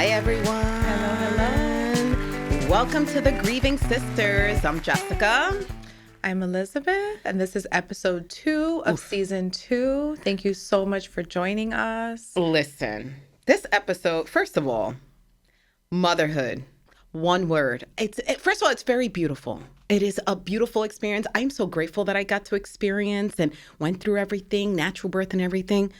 Hi, everyone. Hello. Welcome to the Grieving Sisters. I'm Jessica. I'm Elizabeth, and this is episode 2 of season 2. Thank you so much for joining us. Listen, this episode, first of all, motherhood. One word. First of all, it's very beautiful. It is a beautiful experience. I'm so grateful that I got to experience and went through everything, natural birth and everything.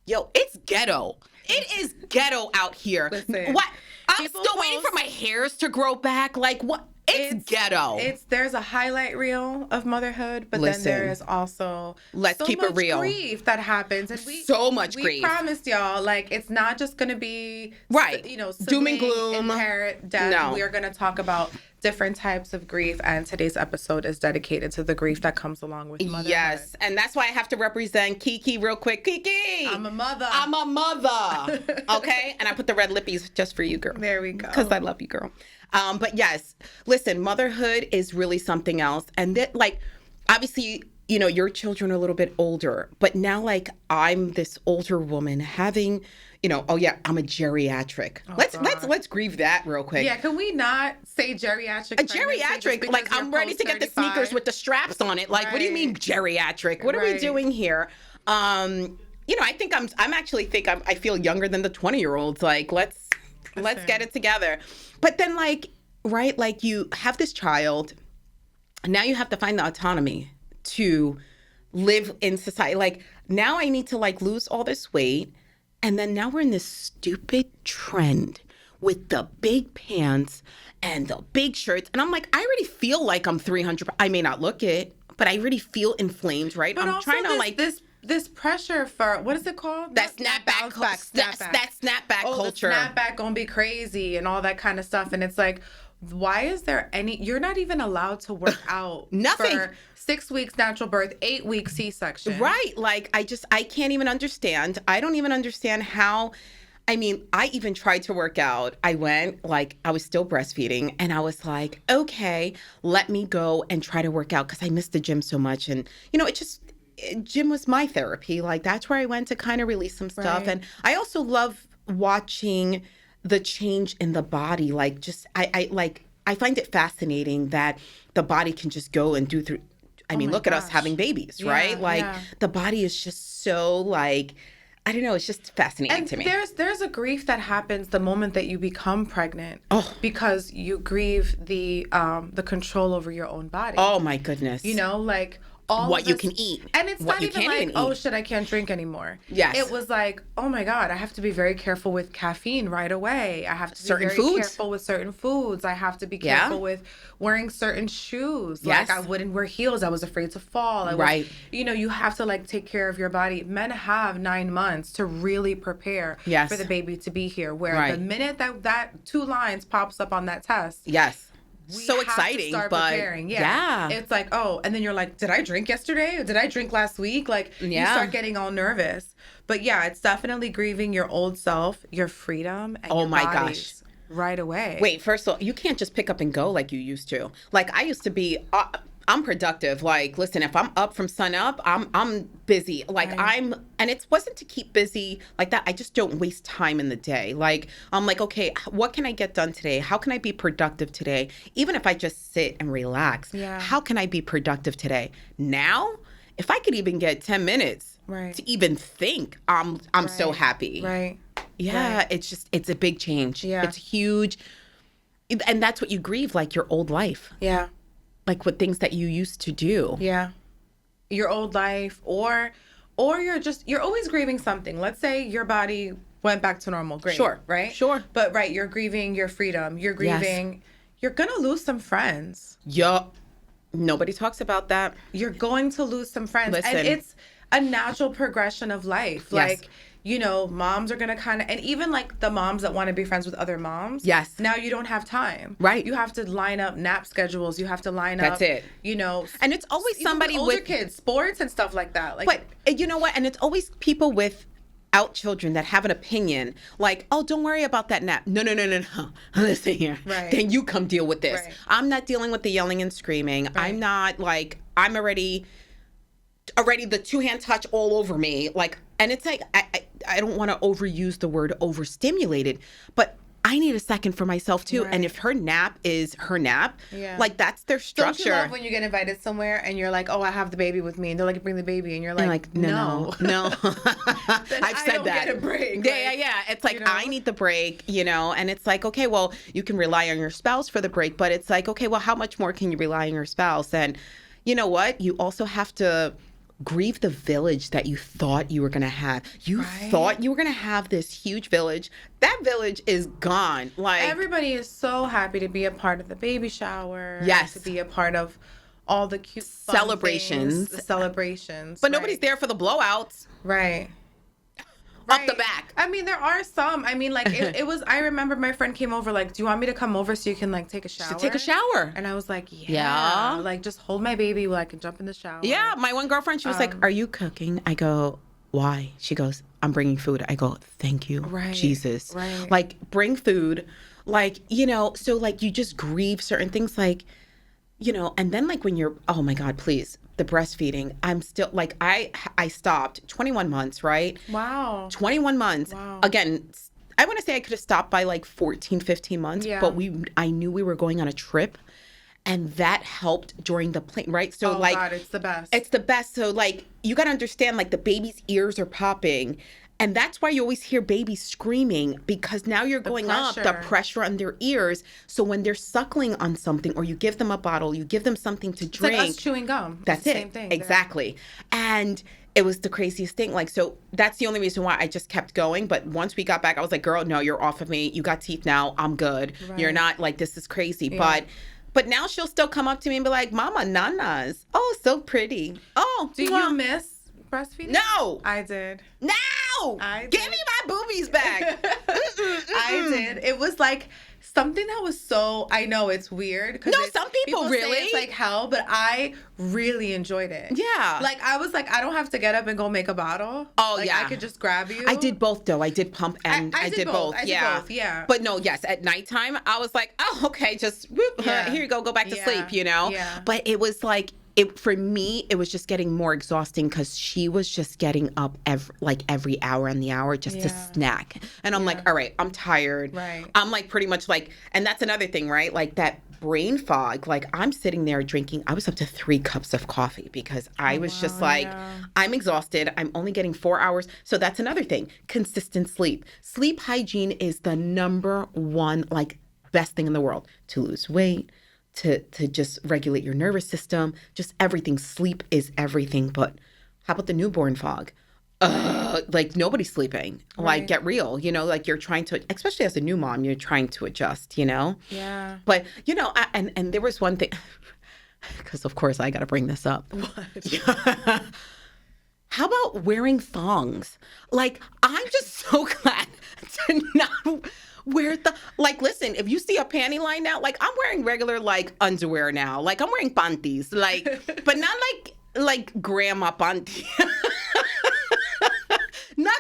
Yo, it's ghetto. It is ghetto out here. Listen, what? I'm still waiting for my hairs to grow back. Like, what? It's ghetto. There's a highlight reel of motherhood, but then there is also let's keep it real. Grief that happens, and so much grief. We promised y'all, like, it's not just gonna be doom and gloom, inherent death. No. We are gonna talk about different types of grief, and today's episode is dedicated to the grief that comes along with motherhood. Yes, and that's why I have to represent Kiki real quick. Kiki, I'm a mother. Okay, and I put the red lippies just for you, girl. There we go. Because I love you, girl. But yes, listen, motherhood is really something else. And that, like, obviously, you know, your children are a little bit older, but now, like, I'm this older woman having, you know, I'm a geriatric. Let's grieve that real quick. Yeah, can we not say geriatric? A geriatric, like, I'm ready to get the sneakers with the straps on it. Like, right. What do you mean geriatric? What are we doing here? You know, I think I feel younger than the 20-year-olds. Like, let's get it together. But then, like, right, like, you have this child, and now you have to find the autonomy to live in society. Like, now I need to, like, lose all this weight. And then now we're in this stupid trend with the big pants and the big shirts. And I'm like, I already feel like I'm 300. I may not look it, but I already feel inflamed, right? But I'm trying to, like, this pressure for, what is it called? That snapback culture. The snapback gonna be crazy and all that kind of stuff. And it's like, why is there you're not even allowed to work out Nothing. For 6 weeks natural birth, 8 weeks C-section. Right. Like, I can't even understand. I don't even understand how. I mean, I even tried to work out. I went, like, I was still breastfeeding, and I was like, okay, let me go and try to work out because I missed the gym so much. And, you know, gym was my therapy. Like, that's where I went to kind of release some stuff. Right. And I also love watching the change in the body. Like, just, I find it fascinating that the body can just go and do through. I mean, look at us having babies, right? Like, the body is just so, like, I don't know. It's just fascinating to me. There's a grief that happens the moment that you become pregnant, because you grieve the control over your own body. Oh my goodness! You know, like, what you can eat. And it's not even like, oh shit, I can't drink anymore. Yes. It was like, oh my God, I have to be very careful with caffeine right away. I have to be very careful with certain foods. I have to be careful with wearing certain shoes. Yes. Like, I wouldn't wear heels. I was afraid to fall. Right. You know, you have to, like, take care of your body. Men have 9 months to really prepare for the baby to be here. Where the minute that 2 lines pops up on that test. Yes. We so have exciting, to start but preparing. Yeah. It's like, oh, and then you're like, did I drink yesterday? Or did I drink last week? Like, you start getting all nervous. But yeah, it's definitely grieving your old self, your freedom, and your bodies right away. Wait, first of all, you can't just pick up and go like you used to. Like, I used to be. I'm productive. Like, listen, if I'm up from sun up, I'm busy. Like, and it wasn't to keep busy like that. I just don't waste time in the day. Like, I'm like, okay, what can I get done today? How can I be productive today? Even if I just sit and relax, how can I be productive today? Now, if I could even get 10 minutes to even think, I'm so happy. Right. Yeah, right. It's a big change. Yeah. It's huge. And that's what you grieve, like your old life. Yeah. Like, with things that you used to do. Yeah. Your old life, or you're always grieving something. Let's say your body went back to normal. Great. Sure. Right? Sure. But you're grieving your freedom. You're grieving, you're going to lose some friends. Yup. Nobody talks about that. You're going to lose some friends. Listen. And it's a natural progression of life. Yes. Like, you know, moms are going to kind of, and even like the moms that want to be friends with other moms. Yes. Now you don't have time. Right. You have to line up nap schedules. You have to line up. That's it. You know. And it's always somebody with older with kids, sports and stuff like that. Like, but you know what? And it's always people without children that have an opinion. Like, oh, don't worry about that nap. No. Listen here. Right. Then you come deal with this. Right. I'm not dealing with the yelling and screaming. Right. I'm not, like, I'm already the 2-hand touch all over me. Like, and it's like, I don't want to overuse the word overstimulated, but I need a second for myself too. Right. And if her nap is her nap, like that's their structure. Don't you love when you get invited somewhere and you're like, oh, I have the baby with me, and they're like, bring the baby, and you're like, no. I've said that. Get a break. Yeah. It's like, I need the break, and it's like, okay, well, you can rely on your spouse for the break, but it's like, okay, well, how much more can you rely on your spouse? And you know what? You also have to grieve the village that you thought you were going to have. You thought you were going to have this huge village. That village is gone. Like, everybody is so happy to be a part of the baby shower. Yes. To be a part of all the cute celebrations. The celebrations. But nobody's there for the blowouts. Right. Up the back. I mean, there are some. I mean, like, it was, I remember my friend came over, like, do you want me to come over so you can, like, take a shower? Take a shower. And I was like, yeah. Like, just hold my baby while I can jump in the shower. Yeah. My one girlfriend, she was like, are you cooking? I go, why? She goes, I'm bringing food. I go, thank you, Jesus. Right. Like, bring food. Like, so, like, you just grieve certain things, like, and then, like, when you're, oh, my God, please. The breastfeeding, I'm still like, I stopped 21 months, right? Wow. 21 months. Wow. Again, I want to say I could have stopped by like 14, 15 months, but I knew we were going on a trip, and that helped during the plane, right? So like, God, it's the best. It's the best. So like, you got to understand, like, the baby's ears are popping. And that's why you always hear babies screaming, because now you're going up the pressure on their ears. So when they're suckling on something, or you give them a bottle, you give them something to drink. It's like us chewing gum. That's it. Same thing. Exactly. And it was the craziest thing. Like, so that's the only reason why I just kept going. But once we got back, I was like, girl, no, you're off of me. You got teeth now. I'm good. Right. You're not, like, this is crazy. Yeah. But now she'll still come up to me and be like, Mama, nanas. Oh, so pretty. Oh, do you miss breastfeeding? No. I did. No. Give me my boobies back. I did. It was like something that was so, I know it's weird. No, some people really. Say it's like hell, but I really enjoyed it. Yeah. Like, I was like, I don't have to get up and go make a bottle. Oh, like, yeah. I could just grab you. I did both, though. I did pump and I did both. I did both, yeah. But no, yes, at nighttime, I was like, oh, okay, just whoop, here you go back to sleep, Yeah. But it was like, for me, it was just getting more exhausting, because she was just getting up every hour on the hour just to snack. And I'm like, all right, I'm tired. Right. I'm like pretty much like, and that's another thing, right? Like that brain fog. Like, I'm sitting there drinking, I was up to 3 cups of coffee, because I was just like, I'm exhausted. I'm only getting 4 hours. So that's another thing. Consistent sleep. Sleep hygiene is the number one, like, best thing in the world to lose weight, to just regulate your nervous system, just everything. Sleep is everything. But how about the newborn fog? Like, nobody's sleeping. Right. Like, get real, like, you're trying to, especially as a new mom, you're trying to adjust, Yeah. But, and there was one thing, because of course I got to bring this up. What? How about wearing thongs? Like, I'm just so glad to not wear like, listen, if you see a panty line now, like, I'm wearing regular, like, underwear now. Like, I'm wearing panties, like, but not like grandma panty. Not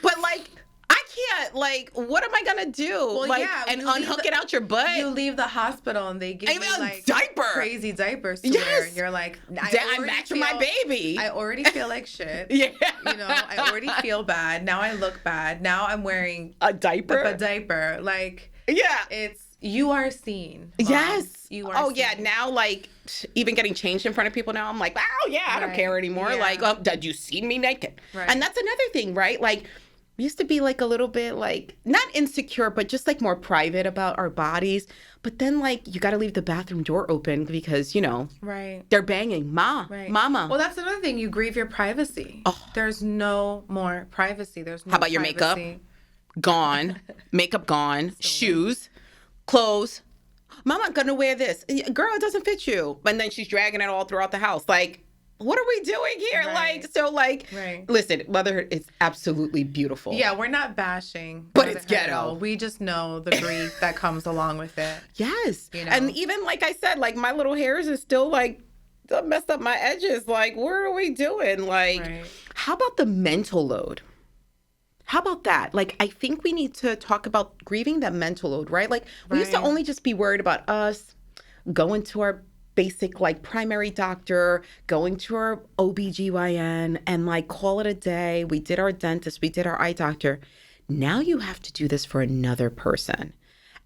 but like, I can't, like, what am I gonna do? Well, like, and unhook it out your butt? You leave the hospital and they give you like diaper. Crazy diapers to wear. And you're like, I'm matching my baby. I already feel like shit. Yeah. I already feel bad. Now I look bad. Now I'm wearing a diaper. Like, yeah. You are seen. Mom. Yes. You are seen. Yeah. Now, like, even getting changed in front of people now, I'm like, oh, yeah, I don't care anymore. Yeah. Like, did you see me naked? Right. And that's another thing, right? Like, we used to be, like, a little bit, like, not insecure, but just, like, more private about our bodies. But then, like, you got to leave the bathroom door open because, right, they're banging. Mama. Well, that's another thing. You grieve your privacy. Oh. There's no more privacy. There's no How about privacy. Your makeup? Gone. Makeup gone. Shoes. Clothes. Mama, gonna wear this. Girl, it doesn't fit you. And then she's dragging it all throughout the house. Like, what are we doing here? Right. Listen, motherhood is absolutely beautiful. Yeah, we're not bashing. But it's ghetto. We just know the grief that comes along with it. Yes. And even, like I said, like, my little hairs is still, like, messed up my edges. Like, what are we doing? Like, How about the mental load? How about that? Like, I think we need to talk about grieving that mental load, right? Like, we used to only just be worried about us going to our basic, like, primary doctor, going to our OBGYN, and, like, call it a day. We did our dentist. We did our eye doctor. Now you have to do this for another person.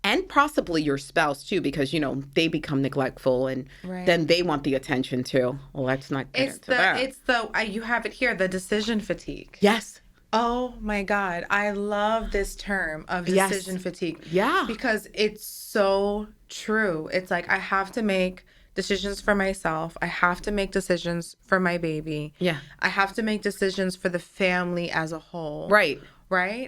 And possibly your spouse too, because they become neglectful, and then they want the attention too. Well, let's not get into that. You have it here, the decision fatigue. Yes. Oh my God, I love this term of decision fatigue. Yeah, because it's so true. It's like I have to make decisions for myself. I have to make decisions for my baby. Yeah, I have to make decisions for the family as a whole. Right.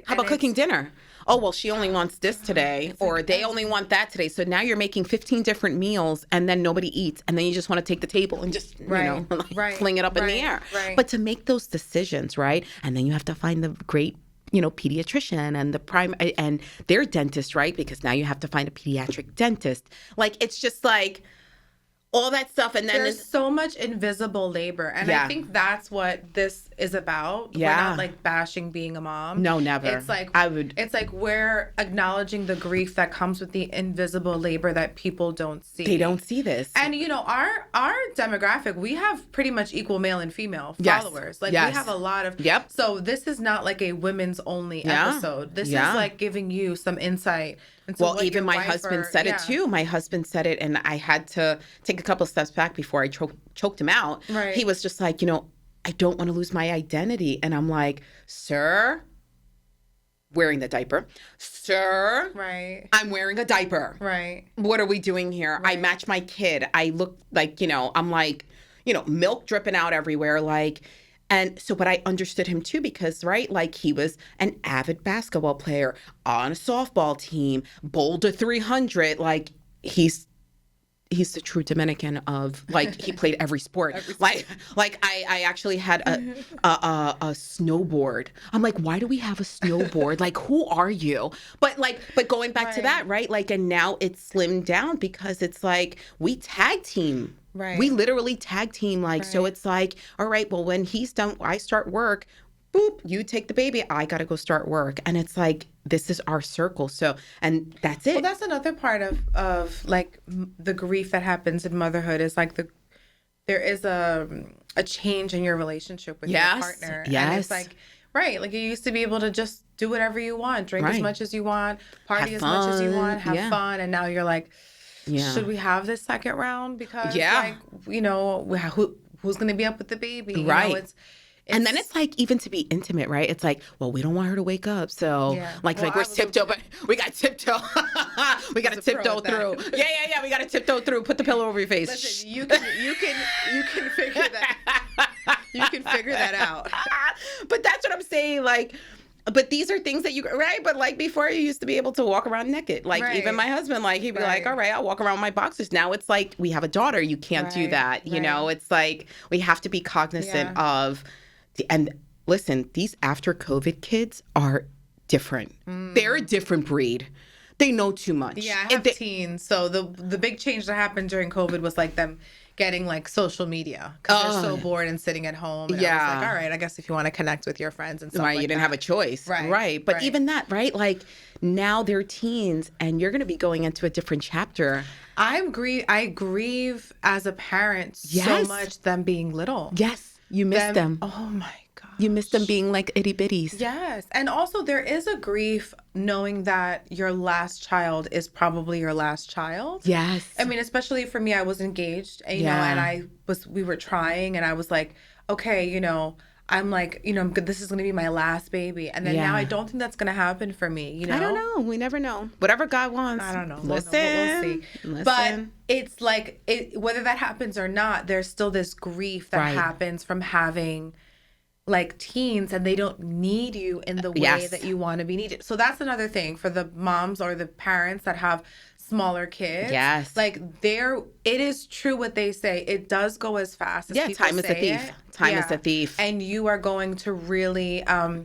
How about cooking dinner? Oh, well, she only wants this today, or they only want that today. So now you're making 15 different meals, and then nobody eats, and then you just want to take the table and just, fling it up in the air. Right. But to make those decisions, right? And then you have to find the great, pediatrician and and their dentist, right? Because now you have to find a pediatric dentist. Like, it's just like all that stuff. And then there's so much invisible labor. And I think that's what this is about. Yeah. We're not like bashing being a mom. No, never. It's like it's like we're acknowledging the grief that comes with the invisible labor that people don't see. They don't see this. And our demographic, we have pretty much equal male and female followers. Like we have a lot of So this is not like a women's only episode. This is like giving you some insight. Well, even my husband said it too. My husband said it, and I had to take a couple of steps back before I choked him out. Right. He was just like, I don't want to lose my identity. And I'm like, sir, wearing the diaper. Sir, right. I'm wearing a diaper. Right. What are we doing here? Right. I match my kid. I look like, I'm like, milk dripping out everywhere. Like, and so, but I understood him too, because, right, like he was an avid basketball player on a softball team, Boulder 300. Like he's the true Dominican of, like, he played every sport. Like I actually had a snowboard. I'm like, why do we have a snowboard? Like, who are you? But going back to that, right? Like, and now it's slimmed down because it's like we tag team. Right. We literally tag team, like, so it's like, all right, well, when he's done, I start work, boop, you take the baby, I got to go start work. And it's like, this is our circle. So, and that's it. Well, that's another part of like the grief that happens in motherhood is like there is a change in your relationship with your partner. Yes. And it's like, right, like you used to be able to just do whatever you want, drink as much as you want, party as much as you want, have fun. And now you're like, should we have this second round? Because like, who's going to be up with the baby? Right. And then it's like, even to be intimate, right? It's like, well, we don't want her to wake up. So like we're tiptoe, but we got tiptoe. We got to tiptoe through. Yeah. We got to tiptoe through. Put the pillow over your face. Listen, you can figure that. You can figure that out. But that's what I'm saying. Like, but these are things that right? But like before, you used to be able to walk around naked. Like even my husband, like he'd be like, all right, I'll walk around with my boxers. Now it's like, we have a daughter. You can't do that. You know, it's like, we have to be cognizant of, and listen, these after COVID kids are different. They're a different breed. They know too much. Yeah, I have teens. So the big change that happened during COVID was like them getting like social media because they're so bored and sitting at home. And I was like, all right, I guess if you want to connect with your friends and stuff like you didn't that. have a choice. Right. But even that, right? Like now they're teens and you're going to be going into a different chapter. I grieve as a parent so much them being little. Yes. You miss them. Oh my gosh. You miss them being like itty bitties. Yes. And also there is a grief knowing that your last child is probably your last child. Yes. I mean, especially for me, I was engaged, you know, and we were trying and I was like, okay, I'm like, this is going to be my last baby. And then now I don't think that's going to happen for me, I don't know. We never know. Whatever God wants. I don't know. Listen. We'll see. But it's like, whether that happens or not, there's still this grief that happens from having like teens and they don't need you in the way that you want to be needed. So that's another thing for the moms or the parents that have smaller kids. Yes. Like it is true what they say. It does go as fast as people time is a thief. Time is a thief. And you are going to really, I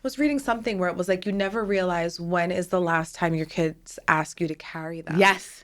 was reading something where it was like, you never realize when is the last time your kids ask you to carry them. Yes.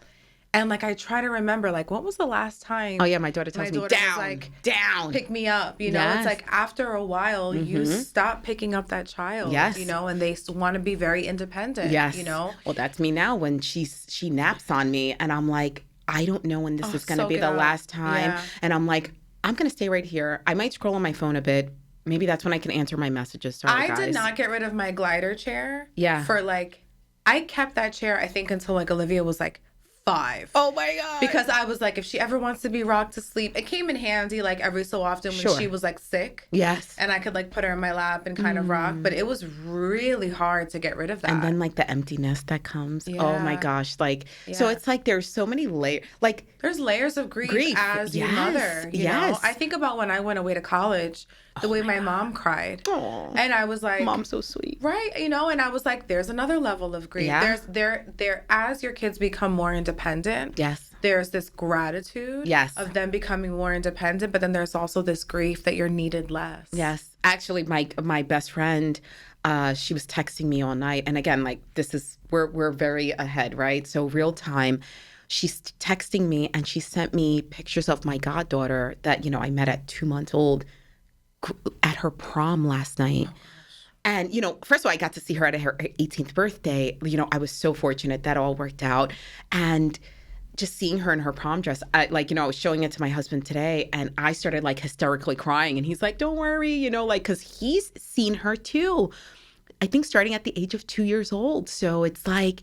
And like, I try to remember, like, what was the last time? Oh yeah, my daughter tells me, down, like, down, pick me up. It's like after a while, you stop picking up that child. Yes. And they want to be very independent. Yes. Well, that's me now. When she naps on me, and I'm like, I don't know when this is going to be the last time, and I'm like, I'm going to stay right here. I might scroll on my phone a bit. maybe that's when I can answer my messages. Sorry, guys. I did not get rid of my glider chair. Yeah. For like, I kept that chair, I think, until like Olivia was like 5. Oh my God. Because I was like, if she ever wants to be rocked to sleep, it came in handy like every so often when she was like sick. Yes. And I could like put her in my lap and kind of rock. But it was really hard to get rid of that. And then like the emptiness that comes. Yeah. Oh my gosh. Like, so it's like there's so many layers. Like, there's layers of grief. As your mother. You know? I think about when I went away to college, the way my mom cried. Aww. And I was like, Mom's so sweet. Right. You know, and I was like, there's another level of grief. Yeah. There as your kids become more independent. Yes. There's this gratitude of them becoming more independent, but then there's also this grief that you're needed less. Yes. Actually, my best friend, she was texting me all night. And again, like we're very ahead, right? So real time. She's texting me and she sent me pictures of my goddaughter that, I met at 2 months old at her prom last night. Oh. And, first of all, I got to see her at her 18th birthday. I was so fortunate that all worked out. And just seeing her in her prom dress, I was showing it to my husband today and I started like hysterically crying. And he's like, don't worry, because he's seen her too. I think starting at the age of 2 years old. So it's like,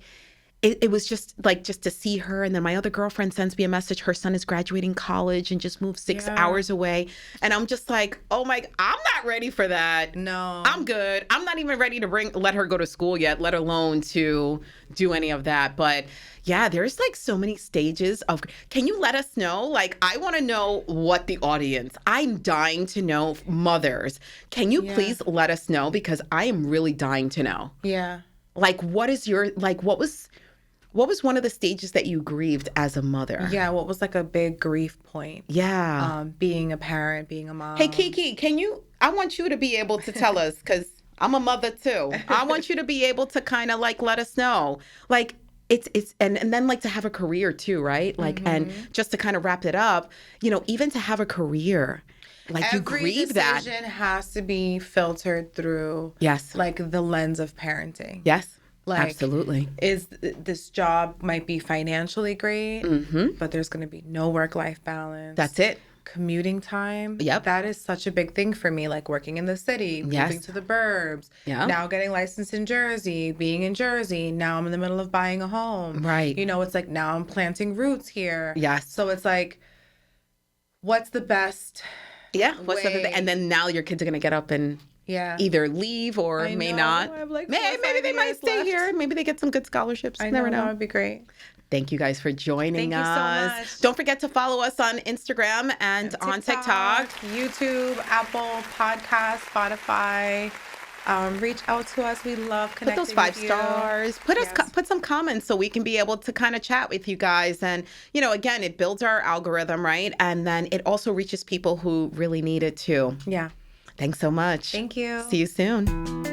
it was just to see her. And then my other girlfriend sends me a message. Her son is graduating college and just moved 6 hours away. And I'm just like, oh my, I'm not ready for that. No. I'm good. I'm not even ready to let her go to school yet, let alone to do any of that. But yeah, there's like so many stages of, can you let us know? Like, I want to know what the audience, I'm dying to know, mothers. Can you please let us know? Because I am really dying to know. Yeah. Like, what was one of the stages that you grieved as a mother? Yeah, what was like a big grief point? Yeah. Being a parent, being a mom. Hey, Kiki, I want you to be able to tell us, because I'm a mother too. I want you to be able to kind of like let us know. Like, it's and then like to have a career too, right? Like, and just to kind of wrap it up, even to have a career. Like, you grieve that. Every decision has to be filtered through like the lens of parenting. Yes. Like, absolutely. Is this job might be financially great, but there's going to be no work-life balance. That's it. Commuting time. Yep. That is such a big thing for me, like working in the city, moving to the burbs, now getting licensed in Jersey, being in Jersey. Now I'm in the middle of buying a home. Right. It's like now I'm planting roots here. Yes. So it's like, what's the best way? And then now your kids are going to get up and either leave or may not. Like maybe they might stay here. Maybe they get some good scholarships. I Never know. That would be great. Thank you guys for joining us. Thank you so much. Don't forget to follow us on Instagram and on TikTok, YouTube, Apple Podcasts, Spotify. Reach out to us. We love connecting. Put those 5 stars. Put some comments so we can be able to kind of chat with you guys. And again, it builds our algorithm, right? And then it also reaches people who really need it too. Yeah. Thanks so much. Thank you. See you soon.